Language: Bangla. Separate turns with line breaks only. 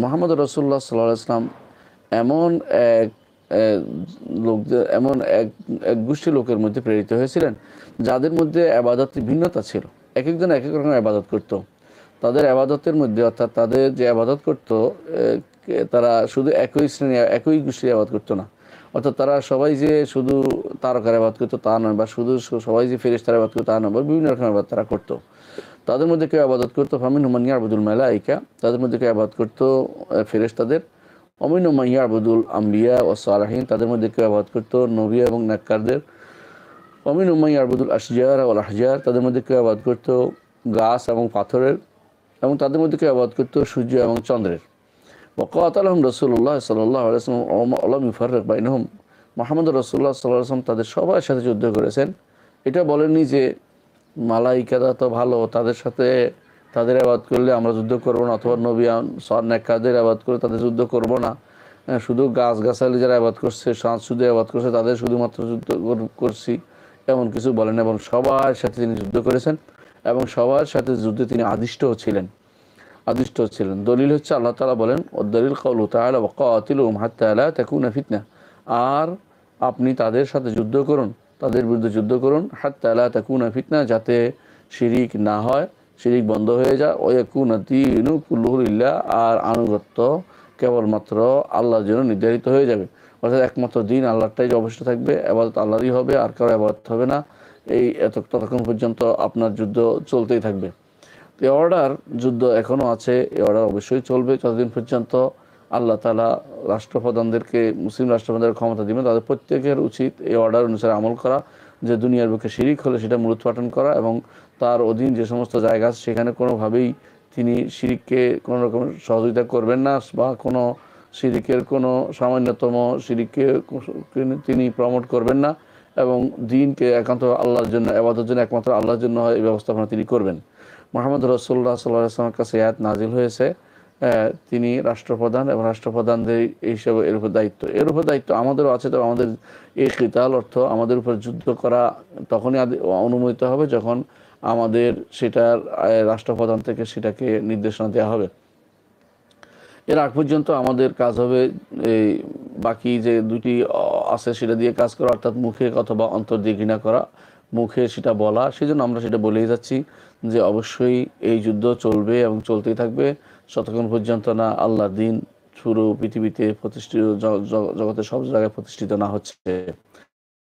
মুহাম্মদ রাসূলুল্লাহ সাল্লাল্লাহু আলাইহি ওয়াসাল্লাম এমন এক লোকদের এমন এক গোষ্ঠী লোকের মধ্যে প্রেরিত হয়েছিলেন যাদের মধ্যে ইবাদতের ভিন্নতা ছিল। একেকজন একেক রকমের ইবাদত করত। তাদের ইবাদতের মধ্যে অর্থাৎ তাদের যে ইবাদত করত তারা শুধু একই শ্রেণী একই গোষ্ঠীর ইবাদত করতো না। অর্থাৎ তারা সবাই যে শুধু তারকার ইবাদত করতো তা নয়, বা শুধু সবাই যে ফেরেশতার ইবাদত করতো তা নয়, বা বিভিন্ন রকমের ইবাদত তারা করতো। তাদের মধ্যে কেউ ইবাদত করতো ফামিনহুম মান ইয়াবুদুল মালাইকা, তাদের মধ্যে কেউ ইবাদত করতো ফেরেশতাদের। ওমিনহুম মান ইয়াবুদুল আম্বিয়া ওয়াস সালিহিন, তাদের মধ্যে কেউ ইবাদত করতো নবী এবং নেককারদের। ওমিনহুম মান ইয়াবুদুল আশজার ওয়াল আহজার, তাদের মধ্যে কেউ ইবাদত করতো গাছ এবং পাথরের, এবং তাদের মধ্যে কেউ ইবাদত করতো সূর্য এবং চন্দ্রের। ওয়াকাতালাহুম রাসূলুল্লাহ সাল্লাল্লাহু আলাইহি ওয়াসাল্লাম ওয়া লাম ইউফাররিক বাইনহুম, মুহাম্মদ রাসূলুল্লাহ সাল্লাল্লাহু আলাইহি ওয়াসাল্লাম তাদের সবার সাথে যুদ্ধ করেছেন। এটা বলেননি যে মালাইকারা তো ভালো, তাদের সাথে তাদের ইবাদত করলে আমরা যুদ্ধ করব না, অথবা নবী নেককারদের ইবাদত করে তাদের যুদ্ধ করব না। শুধু গাছগাছালি যারা ইবাদত করছে, শুধু ইবাদত করছে, তাদের শুধুমাত্র যুদ্ধ করছি, এমন কিছু বলেন। এবং সবার সাথে তিনি যুদ্ধ করেছেন এবং সবার সাথে যুদ্ধে তিনি আদিষ্টও ছিলেন। দলিল হচ্ছে আল্লাহ তাআলা বলেন, ওয়াদ-দলিল কাউলুহু তাআলা ওয়াকাতিলুহুম হাত্তা লা তাকুনা ফিতনা, আর আপনি তাদের সাথে যুদ্ধ করুন, তাদের বিরুদ্ধে যুদ্ধ করুন, হাত্তা লা তাকুনা ফিতনা, যাতে শিরিক না হয়, শিরিক বন্ধ হয়ে যায়, ওয়া ইয়াকুনা দীনু কুল্লুহু লিল্লাহ, আর আনুগত্য কেবলমাত্র আল্লাহর জন্য নির্ধারিত হয়ে যাবে। অর্থাৎ একমাত্র দিন আল্লাহরটাই যে অবশ্যই থাকবে, ইবাদত আল্লাহরই হবে, আর কারো ইবাদত হবে না। এই ততক্ষণ পর্যন্ত আপনার যুদ্ধ চলতেই থাকবে। এই অর্ডার যুদ্ধ এখনও আছে, এই অর্ডার অবশ্যই চলবে যতদিন পর্যন্ত আল্লাহ তাআলা রাষ্ট্রপ্রধানদেরকে, মুসলিম রাষ্ট্রপ্রধানদের ক্ষমতা দিবেন। তাদের প্রত্যেকের উচিত এই অর্ডার অনুসারে আমল করা, যে দুনিয়ার বুকে শিরিক হলে সেটা মূলোৎপাটন করা, এবং তার অধীন যে সমস্ত জায়গা আছে সেখানে কোনোভাবেই তিনি শিরিককে কোনো রকম সহযোগিতা করবেন না, বা কোনো শিরিকের কোনো সামান্যতম শিরিককে তিনি প্রমোট করবেন না, এবং দ্বীনকে একান্ত আল্লাহর জন্য, ইবাদতের জন্য একমাত্র আল্লাহর জন্য হয়, এই ব্যবস্থাপনা তিনি করবেন। মুহাম্মদ রাসূলুল্লাহ সাল্লাল্লাহু আলাইহি ওয়াসাল্লামের কাছে আয়াত নাজিল হয়েছে, তিনি রাষ্ট্রপ্রধান, এবং রাষ্ট্রপ্রধানদের এই হিসাবে এর উপর দায়িত্ব আমাদেরও আছে। তবে আমাদের এই কিতাল অর্থ আমাদের উপর যুদ্ধ করা তখনই অনুমোদিত হবে যখন আমাদের সেটার রাষ্ট্রপ্রধান থেকে সেটাকে নির্দেশনা দেওয়া হবে। এর আগ পর্যন্ত আমাদের কাজ হবে এই বাকি যে দুটি আছে সেটা দিয়ে কাজ করা, অর্থাৎ মুখে অথবা অন্তর দিয়ে ঘৃণা করা, মুখে সেটা বলা। সেজন্য আমরা সেটা বলেই যাচ্ছি যে অবশ্যই এই যুদ্ধ চলবে এবং চলতেই থাকবে যতক্ষণ পর্যন্ত না আল্লাহর দ্বীন পুরো পৃথিবীতে প্রতিষ্ঠিত, জগতের সব জায়গায় প্রতিষ্ঠিত না হচ্ছে।